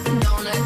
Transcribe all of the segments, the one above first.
Don't let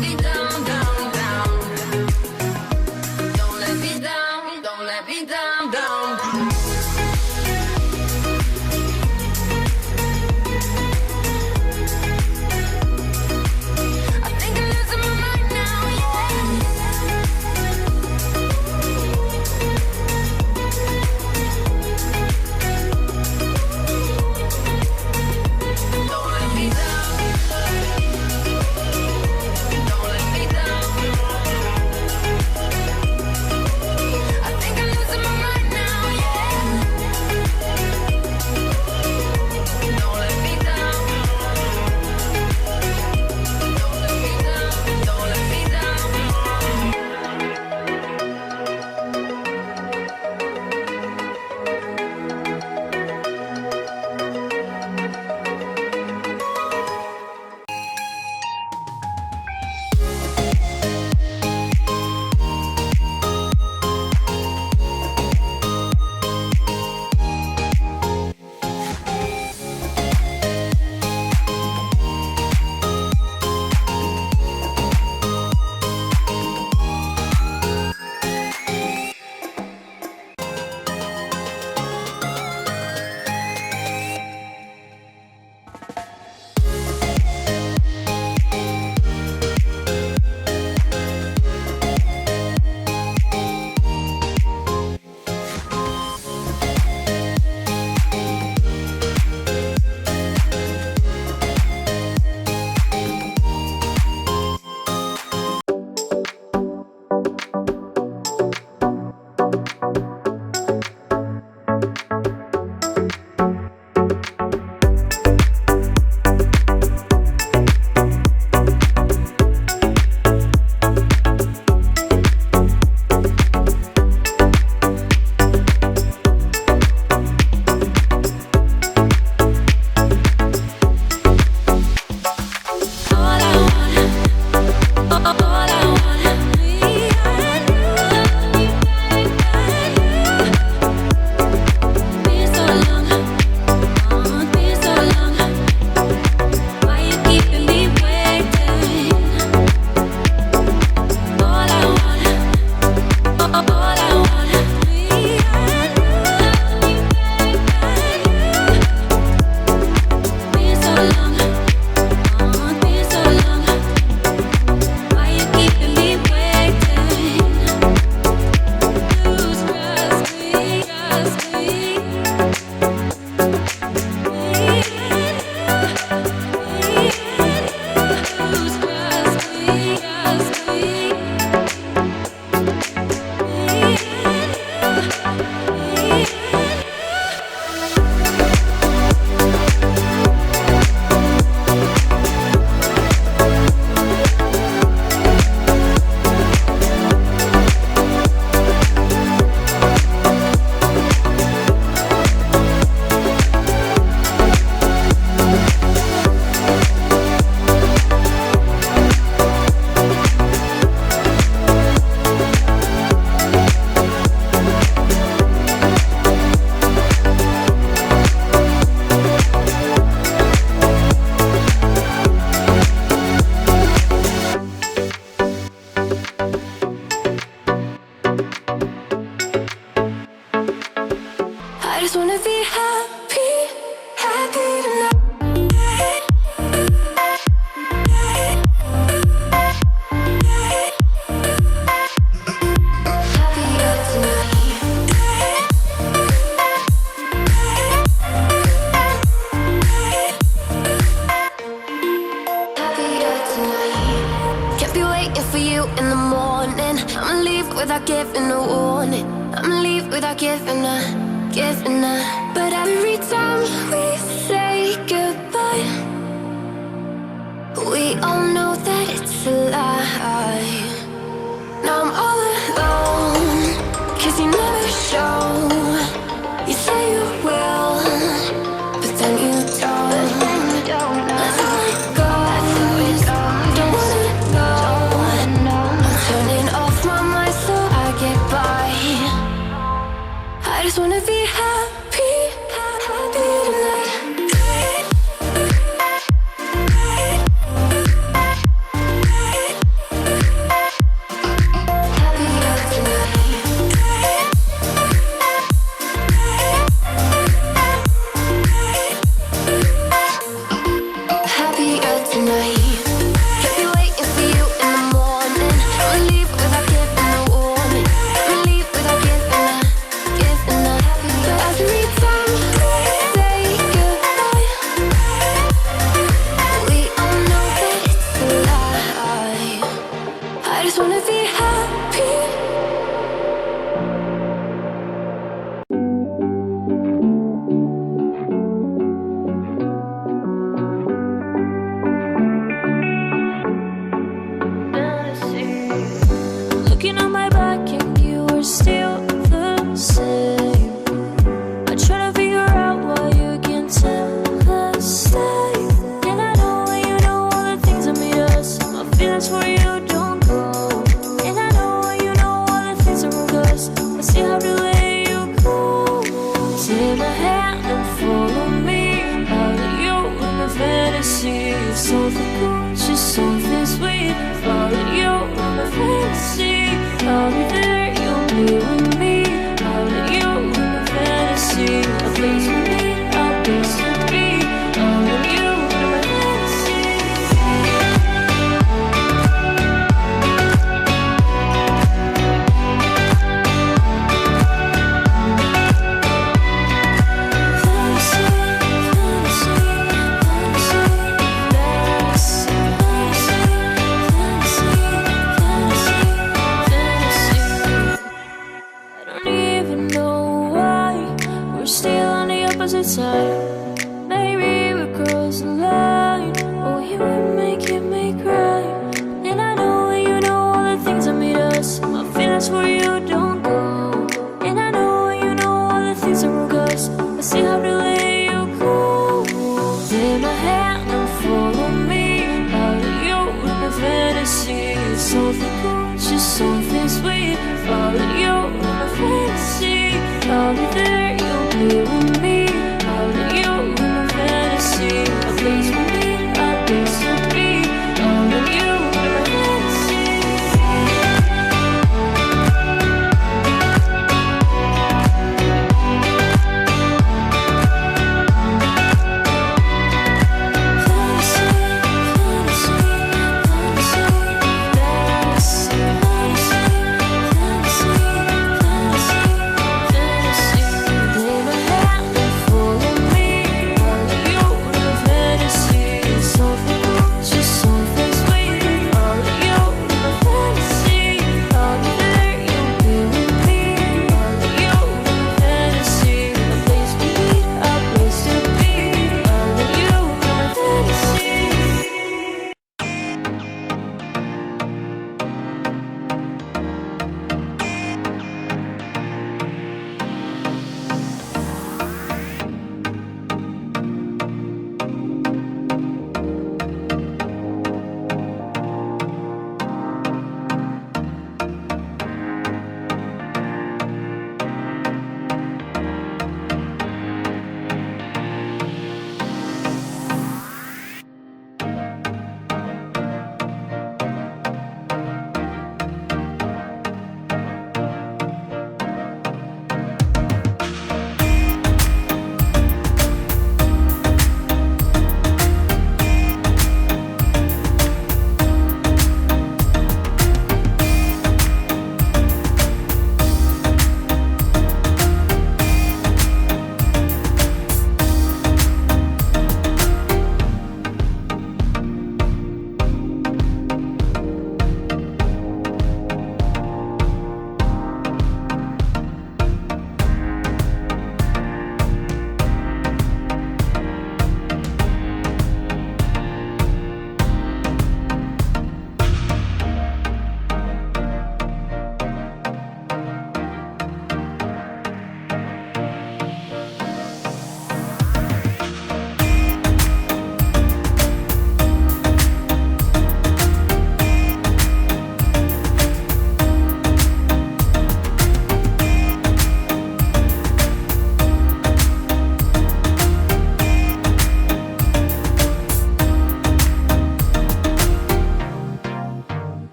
leave without giving a warning. I'ma leave without giving a. But every time we say goodbye, we all know that it's a lie. Now I'm all alone, 'cause you never show. You say you will, but then you don't. Let's let go, don't wanna know. I'm turning off my mind so I get by. I just wanna be happy, happy tonight.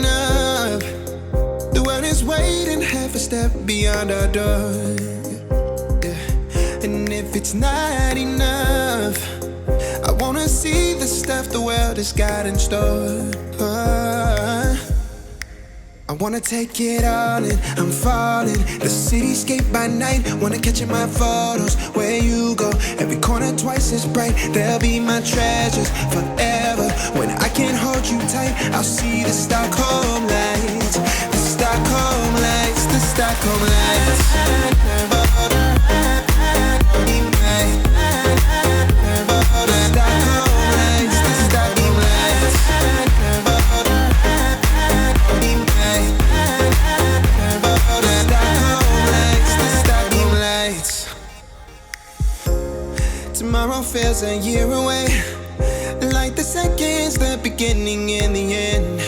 enough. The world is waiting half a step beyond our door. Yeah. And if it's not enough, I wanna see the stuff the world has got in store. I wanna take it all in, I'm falling. The cityscape by night, wanna catch in my photos. Where you go, every corner twice as bright. They'll be my treasures forever. When I can't hold you tight, I'll see the Stockholm lights. The Stockholm lights, the Stockholm lights. Tomorrow feels a year away, like the seconds, the beginning and the end.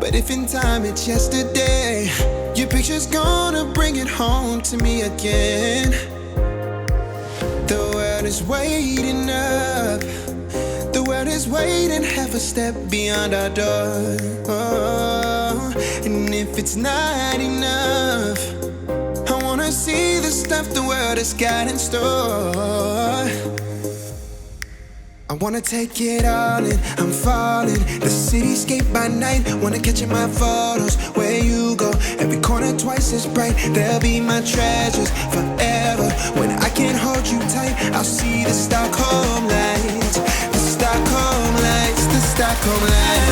But if in time it's yesterday, your picture's gonna bring it home to me again. The world is waiting up, the world is waiting half a step beyond our door. And if it's not enough, I wanna see the stuff the world has got in store. I wanna take it all in, I'm falling. The cityscape by night, wanna catch in my photos. Where you go, every corner twice as bright. They'll be my treasures forever. When I can't hold you tight, I'll see the Stockholm lights. The Stockholm lights, the Stockholm lights.